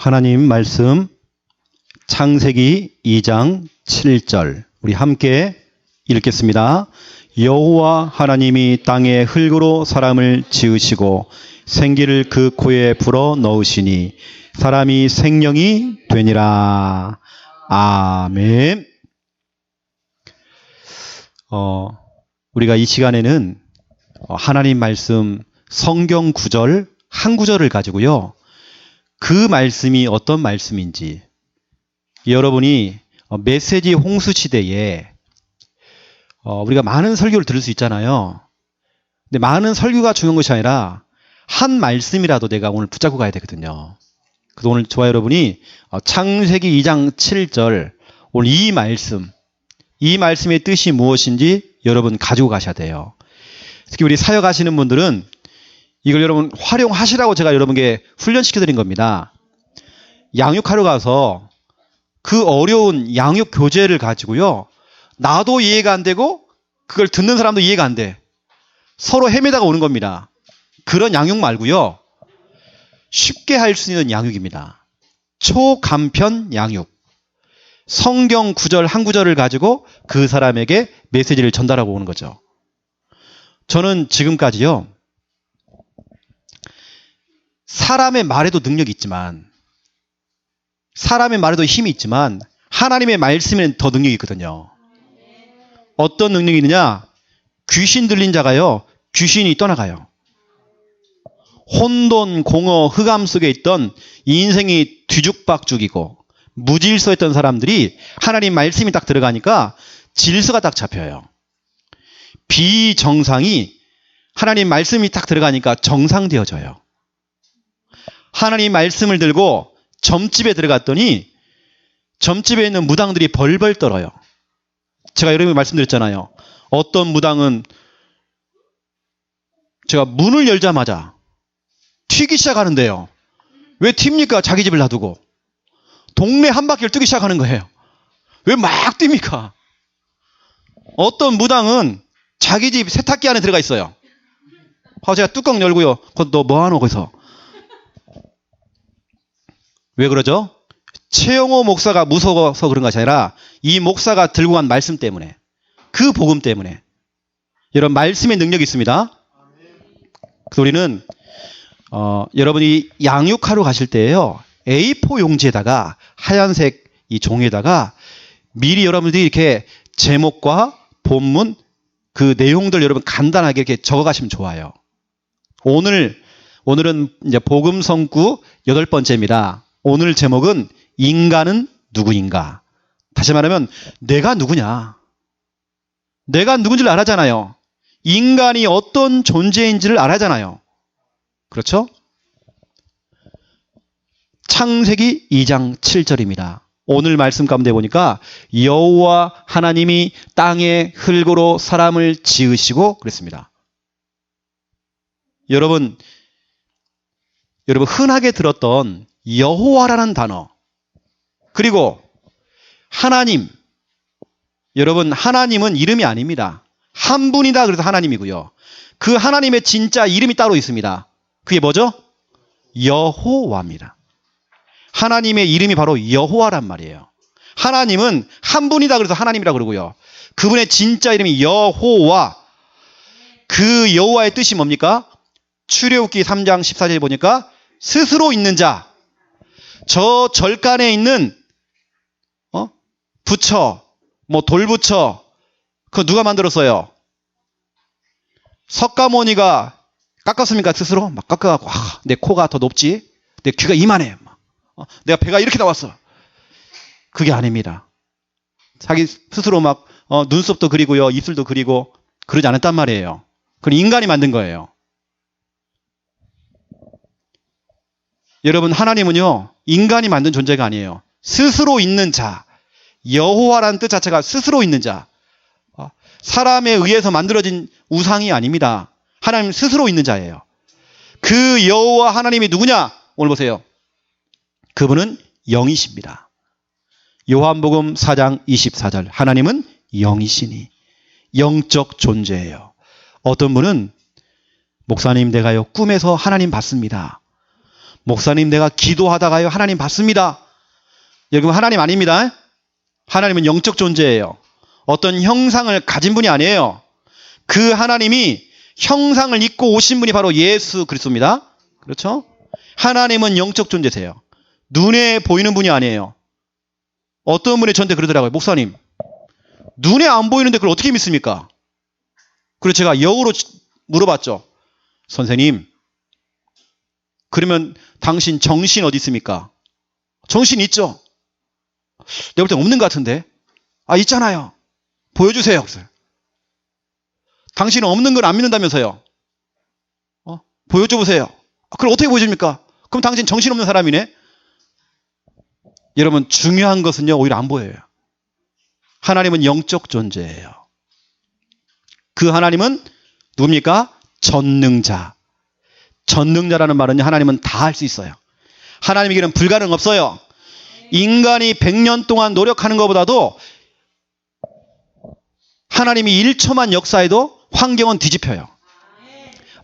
하나님 말씀 창세기 2장 7절 우리 함께 읽겠습니다. 여호와 하나님이 땅에 흙으로 사람을 지으시고 생기를 그 코에 불어 넣으시니 사람이 생명이 되니라. 아멘. 우리가 이 시간에는 하나님 말씀 성경 구절 한 구절을 가지고요. 그 말씀이 어떤 말씀인지 여러분이 메시지 홍수 시대에 우리가 많은 설교를 들을 수 있잖아요. 근데 많은 설교가 중요한 것이 아니라 한 말씀이라도 내가 오늘 붙잡고 가야 되거든요. 그래서 오늘 저와 여러분이 창세기 2장 7절 오늘 이 말씀의 뜻이 무엇인지 여러분 가지고 가셔야 돼요. 특히 우리 사역하시는 분들은 이걸 여러분 활용하시라고 제가 여러분께 훈련시켜 드린 겁니다. 양육하러 가서 그 어려운 양육 교재를 가지고요. 나도 이해가 안 되고 그걸 듣는 사람도 이해가 안 돼. 서로 헤매다가 오는 겁니다. 그런 양육 말고요. 쉽게 할 수 있는 양육입니다. 초간편 양육. 성경 구절 한 구절을 가지고 그 사람에게 메시지를 전달하고 오는 거죠. 저는 지금까지요. 사람의 말에도 능력이 있지만 사람의 말에도 힘이 있지만 하나님의 말씀에는 더 능력이 있거든요. 어떤 능력이 있느냐? 귀신 들린 자가요. 귀신이 떠나가요. 혼돈, 공허, 흑암 속에 있던 인생이 뒤죽박죽이고 무질서했던 사람들이 하나님 말씀이 딱 들어가니까 질서가 딱 잡혀요. 비정상이 하나님 말씀이 딱 들어가니까 정상되어져요. 하나님 말씀을 들고 점집에 들어갔더니 점집에 있는 무당들이 벌벌 떨어요. 제가 여러분께 말씀드렸잖아요. 어떤 무당은 제가 문을 열자마자 튀기 시작하는데요. 왜 튑니까? 자기 집을 놔두고. 동네 한 바퀴를 뛰기 시작하는 거예요. 왜 막 뜁니까? 어떤 무당은 자기 집 세탁기 안에 들어가 있어요. 제가 뚜껑 열고요. 너 뭐하노 거기서? 왜 그러죠? 최영호 목사가 무서워서 그런 것이 아니라 이 목사가 들고 간 말씀 때문에, 그 복음 때문에. 여러분, 말씀의 능력이 있습니다. 그래서 우리는 여러분이 양육하러 가실 때에요. A4 용지에다가 하얀색 이 종이에다가 미리 여러분들이 이렇게 제목과 본문 그 내용들 여러분 간단하게 이렇게 적어가시면 좋아요. 오늘은 이제 복음 성구 8번째입니다. 오늘 제목은 인간은 누구인가? 다시 말하면 내가 누구냐? 내가 누군지를 알아잖아요. 인간이 어떤 존재인지를 알아잖아요. 그렇죠? 창세기 2장 7절입니다. 오늘 말씀 가운데 보니까 여호와 하나님이 땅에 흙으로 사람을 지으시고 그랬습니다. 여러분 흔하게 들었던 여호와라는 단어 그리고 하나님, 여러분 하나님은 이름이 아닙니다. 한 분이다 그래서 하나님이고요. 그 하나님의 진짜 이름이 따로 있습니다. 그게 뭐죠? 여호와입니다. 하나님의 이름이 바로 여호와란 말이에요. 하나님은 한 분이다 그래서 하나님이라 그러고요. 그분의 진짜 이름이 여호와. 그 여호와의 뜻이 뭡니까? 출애굽기 3장 14절에 보니까 스스로 있는 자. 저 절간에 있는 부처, 돌부처, 그거 누가 만들었어요? 석가모니가 깎았습니까? 스스로? 막 깎아갖고 내 코가 더 높지? 내 귀가 이만해. 내가 배가 이렇게 나왔어. 그게 아닙니다. 자기 스스로 막 눈썹도 그리고요. 입술도 그리고 그러지 않았단 말이에요. 그건 인간이 만든 거예요. 여러분 하나님은요. 인간이 만든 존재가 아니에요. 스스로 있는 자. 여호와라는 뜻 자체가 스스로 있는 자. 사람에 의해서 만들어진 우상이 아닙니다. 하나님 스스로 있는 자예요. 그 여호와 하나님이 누구냐? 오늘 보세요. 그분은 영이십니다. 요한복음 4장 24절. 하나님은 영이시니 영적 존재예요. 어떤 분은 목사님 내가요 꿈에서 하나님 봤습니다. 목사님, 내가 기도하다가요, 하나님 받습니다. 여러분, 하나님 아닙니다. 하나님은 영적 존재예요. 어떤 형상을 가진 분이 아니에요. 그 하나님이 형상을 입고 오신 분이 바로 예수 그리스도입니다. 그렇죠? 하나님은 영적 존재세요. 눈에 보이는 분이 아니에요. 어떤 분이 저한테 그러더라고요. 목사님, 눈에 안 보이는데 그걸 어떻게 믿습니까? 그래서 제가 역으로 물어봤죠. 선생님, 그러면 당신 정신 어디 있습니까? 정신 있죠? 내가 볼 땐 없는 것 같은데. 아, 있잖아요. 보여주세요. 당신은 없는 걸 안 믿는다면서요. 보여줘 보세요. 그걸 어떻게 보여줍니까? 그럼 당신 정신없는 사람이네. 여러분, 중요한 것은요, 오히려 안 보여요. 하나님은 영적 존재예요. 그 하나님은 누굽니까? 전능자. 전능자라는 말은 하나님은 다 할 수 있어요. 하나님에게는 불가능 없어요. 인간이 100년 동안 노력하는 것보다도 하나님이 1초만 역사해도 환경은 뒤집혀요.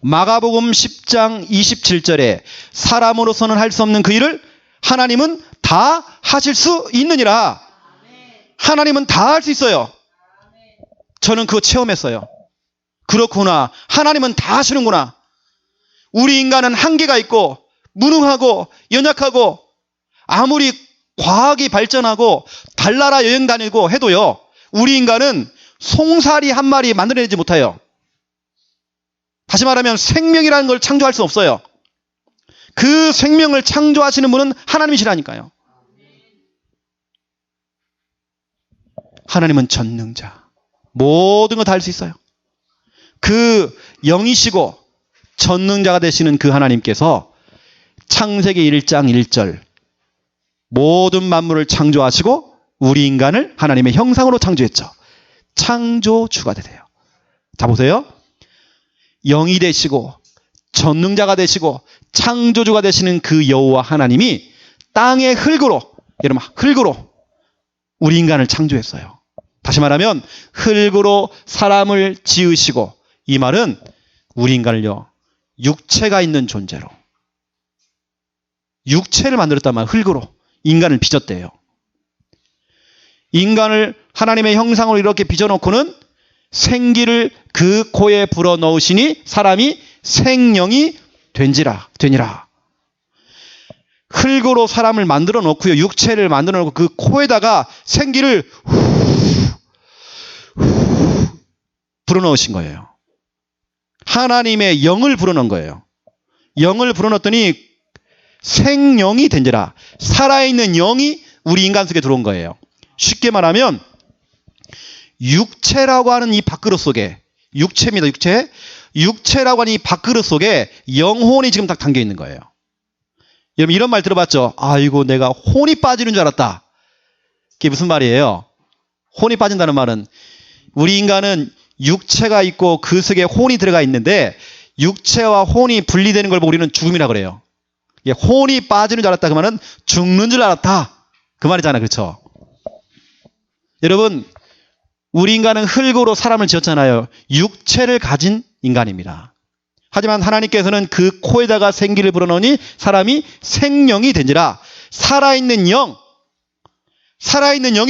마가복음 10장 27절에 사람으로서는 할 수 없는 그 일을 하나님은 다 하실 수 있느니라. 하나님은 다 할 수 있어요. 저는 그거 체험했어요. 그렇구나. 하나님은 다 하시는구나. 우리 인간은 한계가 있고 무능하고 연약하고 아무리 과학이 발전하고 달나라 여행 다니고 해도요, 우리 인간은 송사리 한 마리 만들어내지 못해요. 다시 말하면 생명이라는 걸 창조할 수 없어요. 그 생명을 창조하시는 분은 하나님이시라니까요. 하나님은 전능자. 모든 걸 다 할 수 있어요. 그 영이시고 전능자가 되시는 그 하나님께서 창세기 1장 1절 모든 만물을 창조하시고 우리 인간을 하나님의 형상으로 창조했죠. 창조주가 되세요. 자, 보세요. 영이 되시고 전능자가 되시고 창조주가 되시는 그 여호와 하나님이 땅의 흙으로, 여러분, 흙으로 우리 인간을 창조했어요. 다시 말하면 흙으로 사람을 지으시고, 이 말은 우리 인간을요, 육체가 있는 존재로, 육체를 만들었단 말이에요. 흙으로 인간을 빚었대요. 인간을 하나님의 형상으로 이렇게 빚어놓고는 생기를 그 코에 불어넣으시니 사람이 생명이 되니라. 흙으로 사람을 만들어 놓고요, 육체를 만들어 놓고 그 코에다가 생기를 불어넣으신 거예요. 하나님의 영을 불어넣은 거예요. 영을 불어넣었더니 생명이 된지라. 살아있는 영이 우리 인간 속에 들어온 거예요. 쉽게 말하면 육체라고 하는 이 밥그릇 속에, 육체입니다. 육체라고 하는 이 밥그릇 속에 영혼이 지금 딱 담겨 있는 거예요. 여러분, 이런 말 들어봤죠? 아이고, 내가 혼이 빠지는 줄 알았다. 그게 무슨 말이에요? 혼이 빠진다는 말은 우리 인간은 육체가 있고 그 속에 혼이 들어가 있는데 육체와 혼이 분리되는 걸 보고 우리는 죽음이라 그래요. 혼이 빠지는 줄 알았다. 그 말은 죽는 줄 알았다. 그 말이잖아요. 그렇죠? 여러분, 우리 인간은 흙으로 사람을 지었잖아요. 육체를 가진 인간입니다. 하지만 하나님께서는 그 코에다가 생기를 불어넣으니 사람이 생명이 된지라. 살아있는 영이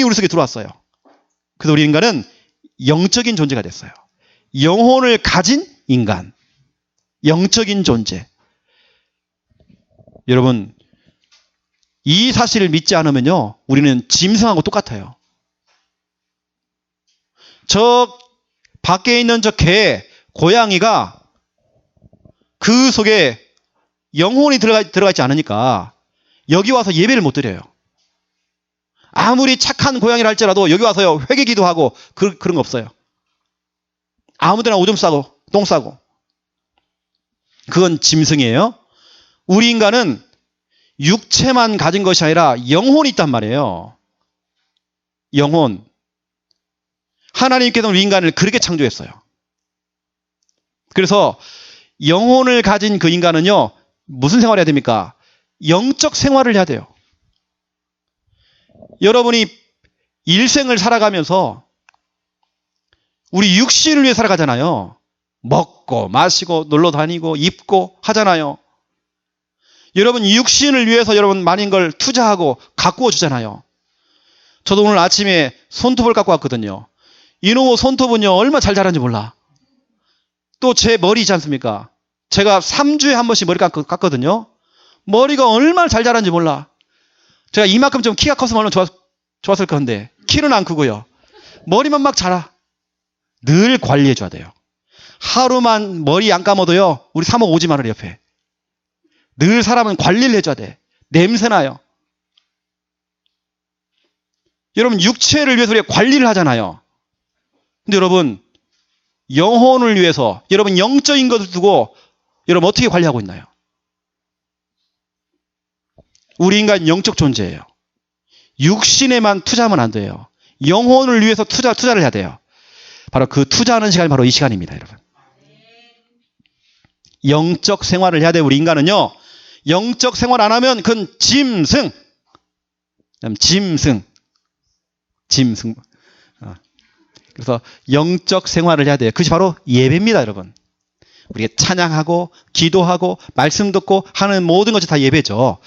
우리 속에 들어왔어요. 그래서 우리 인간은 영적인 존재가 됐어요. 영혼을 가진 인간, 영적인 존재. 여러분, 이 사실을 믿지 않으면요, 우리는 짐승하고 똑같아요. 저 밖에 있는 저 개, 고양이가 그 속에 영혼이 들어가 있지 않으니까 여기 와서 예배를 못 드려요. 아무리 착한 고양이를 할지라도 여기 와서요, 회개기도 하고 그런 거 없어요. 아무데나 오줌 싸고 똥 싸고. 그건 짐승이에요. 우리 인간은 육체만 가진 것이 아니라 영혼이 있단 말이에요. 영혼. 하나님께서는 우리 인간을 그렇게 창조했어요. 그래서 영혼을 가진 그 인간은요, 무슨 생활을 해야 됩니까? 영적 생활을 해야 돼요. 여러분이 일생을 살아가면서 우리 육신을 위해 살아가잖아요. 먹고 마시고 놀러 다니고 입고 하잖아요. 여러분 육신을 위해서 여러분 많은 걸 투자하고 가꾸어 주잖아요. 저도 오늘 아침에 손톱을 갖고 왔거든요. 이놈의 손톱은요 얼마나 잘 자란지 몰라. 또 제 머리 있지 않습니까? 제가 3주에 한 번씩 머리 깎거든요. 머리가 얼마나 잘 자란지 몰라. 제가 이만큼 좀 키가 컸으면 얼마나 좋았을 건데 키는 안 크고요. 머리만 막 자라. 늘 관리해 줘야 돼요. 하루만 머리 안 감아도요 우리 사모 오지 말아요 옆에. 늘 사람은 관리를 해줘야 돼. 냄새나요. 여러분 육체를 위해서 우리가 관리를 하잖아요. 근데 여러분 영혼을 위해서 여러분 영적인 것을 두고 여러분 어떻게 관리하고 있나요? 우리 인간 영적 존재예요. 육신에만 투자하면 안 돼요. 영혼을 위해서 투자를 해야 돼요. 바로 그 투자하는 시간이 바로 이 시간입니다, 여러분. 영적 생활을 해야 돼요. 우리 인간은요. 영적 생활 안 하면 그건 짐승. 그래서 영적 생활을 해야 돼요. 그것이 바로 예배입니다, 여러분. 우리가 찬양하고 기도하고 말씀 듣고 하는 모든 것이 다 예배죠.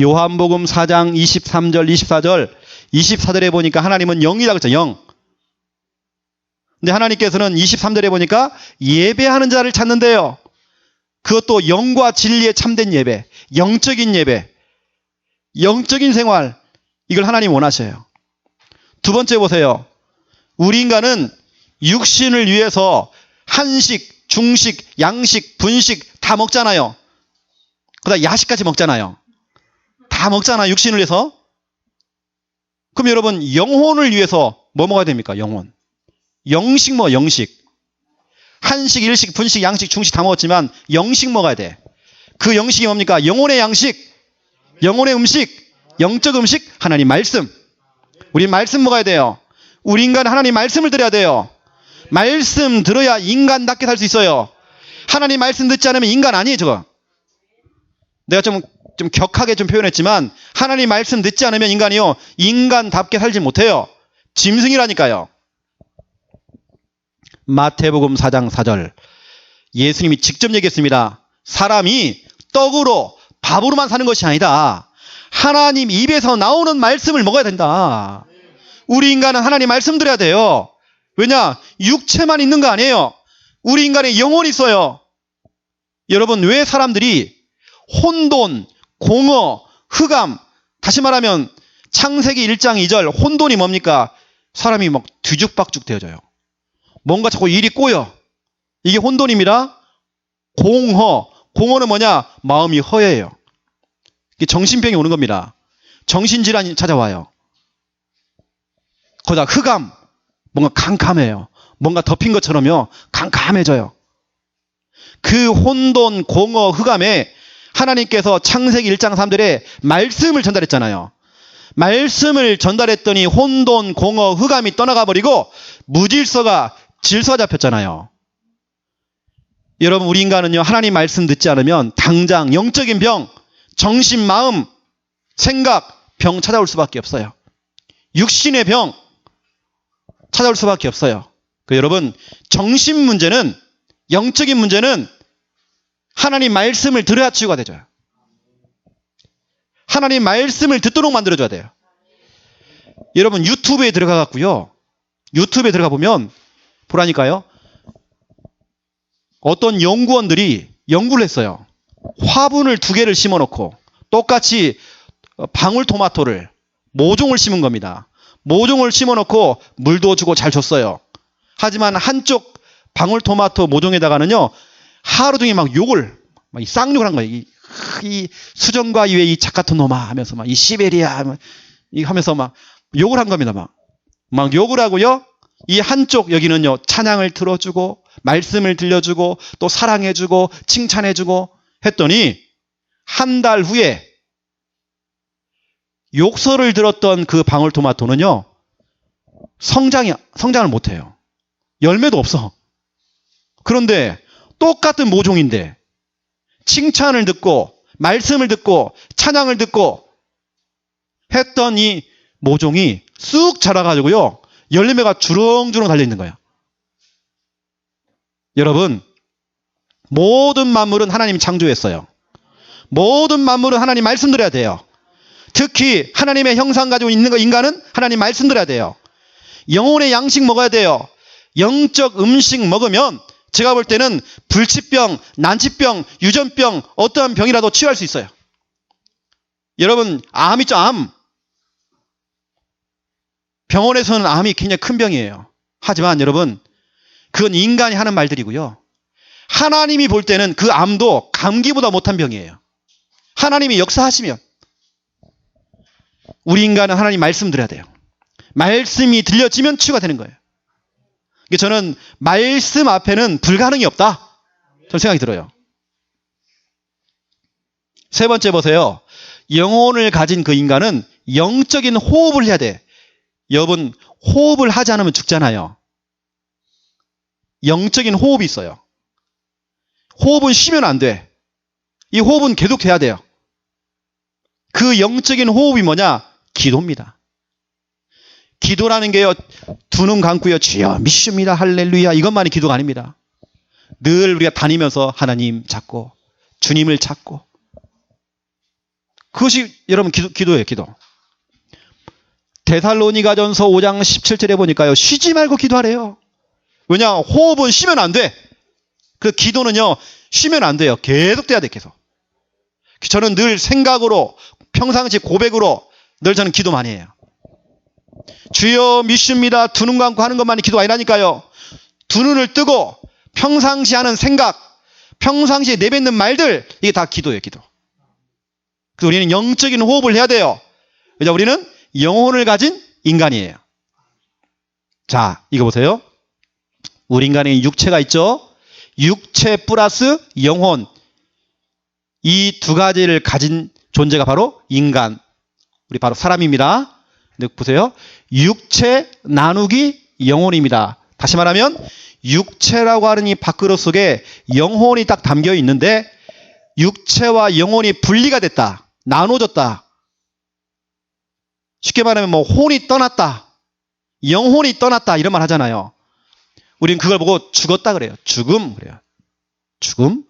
요한복음 4장 23절 24절 24절에 보니까 하나님은 영이라고 했죠. 영. 근데 하나님께서는 23절에 보니까 예배하는 자를 찾는데요. 그것도 영과 진리에 참된 예배, 영적인 예배, 영적인 생활, 이걸 하나님 원하셔요. 두 번째 보세요. 우리 인간은 육신을 위해서 한식, 중식, 양식, 분식 다 먹잖아요. 그다음 야식까지 먹잖아요. 다 먹잖아요. 육신을 위해서. 그럼 여러분 영혼을 위해서 뭐 먹어야 됩니까? 영혼. 영식 먹어, 영식. 한식, 일식, 분식, 양식, 중식 다 먹었지만 영식 먹어야 돼. 그 영식이 뭡니까? 영혼의 양식, 영혼의 음식, 영적 음식, 하나님 말씀. 우리 말씀 먹어야 돼요. 우리 인간은 하나님 말씀을 들어야 돼요. 말씀 들어야 인간답게 살 수 있어요. 하나님 말씀 듣지 않으면 인간 아니에요, 저거. 내가 좀 격하게 좀 표현했지만 하나님 말씀 듣지 않으면 인간이요. 인간답게 살지 못해요. 짐승이라니까요. 마태복음 4장 4절 예수님이 직접 얘기했습니다. 사람이 떡으로 밥으로만 사는 것이 아니다. 하나님 입에서 나오는 말씀을 먹어야 된다. 우리 인간은 하나님 말씀 들어야 돼요. 왜냐? 육체만 있는 거 아니에요. 우리 인간에 영혼이 있어요. 여러분 왜 사람들이 혼돈, 공허, 흑암, 다시 말하면 창세기 1장 2절 혼돈이 뭡니까? 사람이 막 뒤죽박죽 되어져요. 뭔가 자꾸 일이 꼬여. 이게 혼돈입니다. 공허는 뭐냐? 마음이 허해요. 이게 정신병이 오는 겁니다. 정신질환이 찾아와요. 거기다 흑암, 뭔가 캄캄해요. 뭔가 덮인 것처럼요. 캄캄해져요. 그 혼돈, 공허, 흑암에 하나님께서 창세기 1장 3절에 말씀을 전달했잖아요. 말씀을 전달했더니 혼돈, 공허, 흑암이 떠나가 버리고 무질서가 질서가 잡혔잖아요. 여러분 우리 인간은요. 하나님 말씀 듣지 않으면 당장 영적인 병, 정신, 마음, 생각, 병 찾아올 수밖에 없어요. 육신의 병 찾아올 수밖에 없어요. 여러분 정신 문제는 영적인 문제는 하나님 말씀을 들어야 치유가 되죠. 하나님 말씀을 듣도록 만들어줘야 돼요. 여러분 유튜브에 들어가갖고요. 유튜브에 들어가 보면 보라니까요. 어떤 연구원들이 연구를 했어요. 화분을 2개를 심어놓고 똑같이 방울토마토를 모종을 심은 겁니다. 모종을 심어놓고 물도 주고 잘 줬어요. 하지만 한쪽 방울토마토 모종에다가는요. 하루 종일 막 욕을 막 쌍욕을 한 거예요. 이 수정과 이외 이 착같은 놈아 하면서 막 이 시베리아 하면서 막 욕을 한 겁니다. 막 욕을 하고요. 이 한쪽 여기는요. 찬양을 들어주고 말씀을 들려주고 또 사랑해주고 칭찬해주고 했더니 한 달 후에 욕설을 들었던 그 방울토마토는요. 성장을 못해요. 열매도 없어. 그런데 똑같은 모종인데 칭찬을 듣고 말씀을 듣고 찬양을 듣고 했던 이 모종이 쑥 자라가지고요. 열매가 주렁주렁 달려있는 거예요. 여러분 모든 만물은 하나님이 창조했어요. 모든 만물은 하나님 말씀 들어야 돼요. 특히 하나님의 형상 가지고 있는 거 인간은 하나님 말씀 들어야 돼요. 영혼의 양식 먹어야 돼요. 영적 음식 먹으면 제가 볼 때는 불치병, 난치병, 유전병, 어떠한 병이라도 치유할 수 있어요. 여러분, 암 있죠, 암. 병원에서는 암이 굉장히 큰 병이에요. 하지만 여러분, 그건 인간이 하는 말들이고요. 하나님이 볼 때는 그 암도 감기보다 못한 병이에요. 하나님이 역사하시면. 우리 인간은 하나님 말씀 들어야 돼요. 말씀이 들려지면 치유가 되는 거예요. 저는 말씀 앞에는 불가능이 없다. 저는 생각이 들어요. 세 번째 보세요. 영혼을 가진 그 인간은 영적인 호흡을 해야 돼. 여러분, 호흡을 하지 않으면 죽잖아요. 영적인 호흡이 있어요. 호흡은 쉬면 안 돼. 이 호흡은 계속 돼야 돼요. 그 영적인 호흡이 뭐냐? 기도입니다. 기도라는 게요, 두 눈 감고요, 주여 믿습니다, 할렐루야, 이것만이 기도가 아닙니다. 늘 우리가 다니면서 하나님 찾고 주님을 찾고, 그것이 여러분 기도예요. 기도. 데살로니가전서 5장 17절에 보니까요, 쉬지 말고 기도하래요. 왜냐? 호흡은 쉬면 안 돼. 그 기도는요, 쉬면 안 돼요. 계속 돼야 돼. 계속. 저는 늘 생각으로, 평상시 고백으로 늘 저는 기도 많이 해요. 주여 믿습니다, 두 눈 감고 하는 것만이 기도가 아니라니까요. 두 눈을 뜨고 평상시 하는 생각, 평상시에 내뱉는 말들, 이게 다 기도예요. 기도. 그래서 우리는 영적인 호흡을 해야 돼요. 왜냐? 우리는 영혼을 가진 인간이에요. 자, 이거 보세요. 우리 인간에 육체가 있죠. 육체 플러스 영혼, 이 두 가지를 가진 존재가 바로 인간, 우리 바로 사람입니다. 근데 보세요. 육체 나누기 영혼입니다. 다시 말하면 육체라고 하는 이 밥그릇 속에 영혼이 딱 담겨 있는데, 육체와 영혼이 분리가 됐다, 나눠졌다. 쉽게 말하면 뭐 혼이 떠났다, 영혼이 떠났다, 이런 말 하잖아요. 우리는 그걸 보고 죽었다 그래요. 죽음 그래요. 죽음.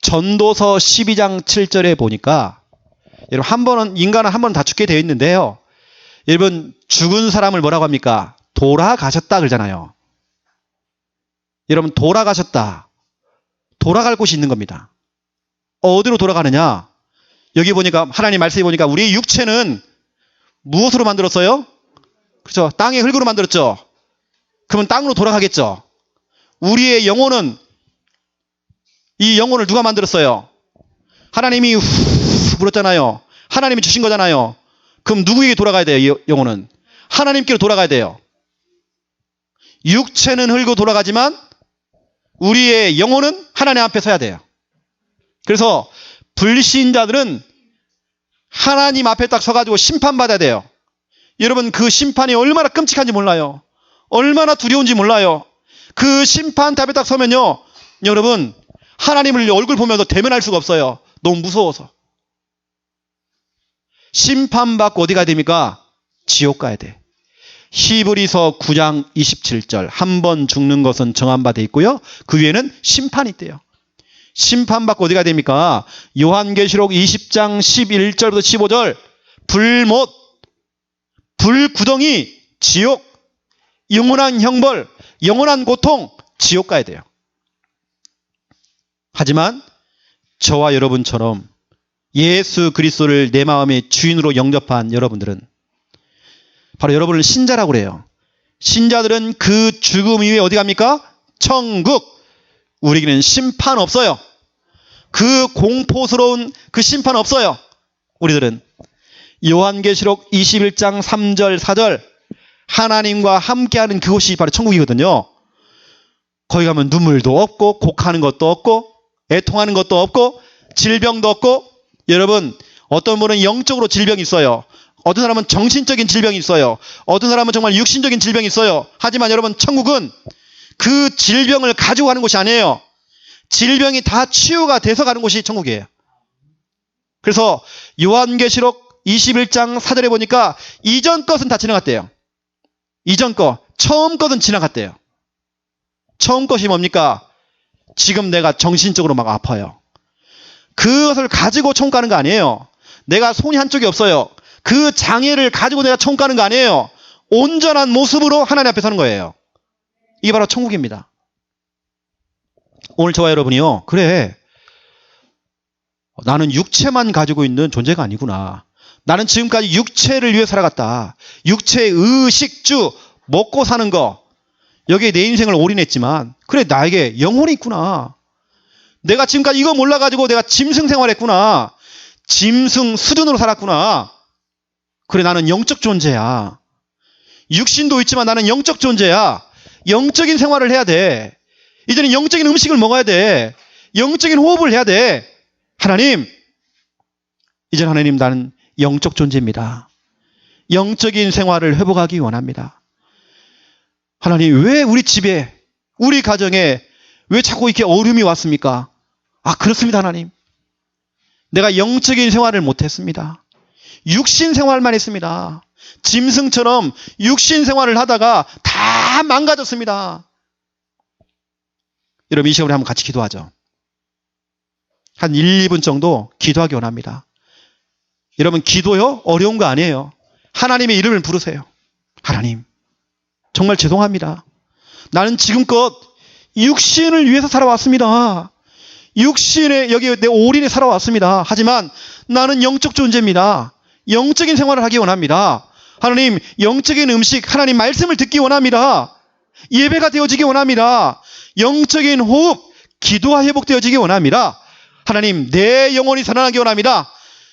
전도서 12장 7절에 보니까, 여러분, 한 번은, 인간은 한 번 다 죽게 되어 있는데요, 여러분, 죽은 사람을 뭐라고 합니까? 돌아가셨다 그러잖아요. 여러분, 돌아가셨다. 돌아갈 곳이 있는 겁니다. 어디로 돌아가느냐? 여기 보니까, 하나님 말씀에 보니까 우리 육체는 무엇으로 만들었어요? 그렇죠. 땅의 흙으로 만들었죠. 그러면 땅으로 돌아가겠죠. 우리의 영혼은, 이 영혼을 누가 만들었어요? 하나님이 후 불었잖아요. 하나님이 주신 거잖아요. 그럼 누구에게 돌아가야 돼요? 이 영혼은 하나님께로 돌아가야 돼요. 육체는 흙으로 돌아가지만 우리의 영혼은 하나님 앞에 서야 돼요. 그래서 불신자들은 하나님 앞에 딱 서가지고 심판받아야 돼요. 여러분, 그 심판이 얼마나 끔찍한지 몰라요. 얼마나 두려운지 몰라요. 그 심판 앞에 딱 서면요, 여러분, 하나님을 얼굴 보면서 대면할 수가 없어요. 너무 무서워서. 심판받고 어디 가야 됩니까? 지옥 가야 돼. 히브리서 9장 27절, 한 번 죽는 것은 정한 바 돼 있고요, 그 위에는 심판이 있대요. 심판받고 어디 가야 됩니까? 요한계시록 20장 11절부터 15절, 불못, 불구덩이, 지옥, 영원한 형벌, 영원한 고통, 지옥 가야 돼요. 하지만 저와 여러분처럼 예수 그리스도를 내 마음의 주인으로 영접한 여러분들은, 바로 여러분을 신자라고 그래요. 신자들은 그 죽음 이후에 어디 갑니까? 천국. 우리에게는 심판 없어요. 그 공포스러운 그 심판 없어요. 우리들은 요한계시록 21장 3절 4절, 하나님과 함께하는 그곳이 바로 천국이거든요. 거기 가면 눈물도 없고, 곡하는 것도 없고, 애통하는 것도 없고, 질병도 없고. 여러분, 어떤 분은 영적으로 질병이 있어요. 어떤 사람은 정신적인 질병이 있어요. 어떤 사람은 정말 육신적인 질병이 있어요. 하지만 여러분, 천국은 그 질병을 가지고 가는 곳이 아니에요. 질병이 다 치유가 돼서 가는 곳이 천국이에요. 그래서 요한계시록 21장 4절에 보니까 이전 것은 다 지나갔대요. 이전 것, 처음 것은 지나갔대요. 처음 것이 뭡니까? 지금 내가 정신적으로 막 아파요. 그것을 가지고 천국 가는 거 아니에요. 내가 손이 한쪽이 없어요. 그 장애를 가지고 내가 천국 가는 거 아니에요. 온전한 모습으로 하나님 앞에 서는 거예요. 이게 바로 천국입니다. 오늘 저와 여러분이요. 그래. 나는 육체만 가지고 있는 존재가 아니구나. 나는 지금까지 육체를 위해 살아갔다. 육체의 의식주, 먹고 사는 거. 여기에 내 인생을 올인했지만 그래 나에게 영혼이 있구나. 내가 지금까지 이거 몰라가지고 내가 짐승 생활했구나. 짐승 수준으로 살았구나. 그래 나는 영적 존재야. 육신도 있지만 나는 영적 존재야. 영적인 생활을 해야 돼. 이제는 영적인 음식을 먹어야 돼. 영적인 호흡을 해야 돼. 하나님, 이제는 하나님 나는 영적 존재입니다. 영적인 생활을 회복하기 원합니다. 하나님 왜 우리 집에 우리 가정에 왜 자꾸 이렇게 어려움이 왔습니까? 아 그렇습니다 하나님. 내가 영적인 생활을 못했습니다. 육신 생활만 했습니다. 짐승처럼 육신 생활을 하다가 다 망가졌습니다. 여러분 이 시간에 한번 같이 기도하죠. 한 1, 2분 정도 기도하기 원합니다. 여러분 기도요? 어려운 거 아니에요. 하나님의 이름을 부르세요. 하나님 정말 죄송합니다. 나는 지금껏 육신을 위해서 살아왔습니다. 육신에 여기 내 올인에 살아왔습니다. 하지만 나는 영적 존재입니다. 영적인 생활을 하기 원합니다. 하나님 영적인 음식 하나님 말씀을 듣기 원합니다. 예배가 되어지기 원합니다. 영적인 호흡 기도가 회복되어지기 원합니다. 하나님 내 영혼이 살아나기 원합니다.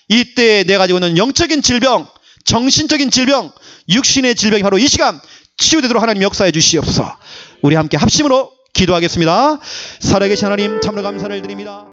이때 내가 가지고 있는 영적인 질병, 정신적인 질병, 육신의 질병이 바로 이 시간 치유되도록 하나님 역사해 주시옵소서. 우리 함께 합심으로 기도하겠습니다. 살아계신 하나님 참으로 감사를 드립니다.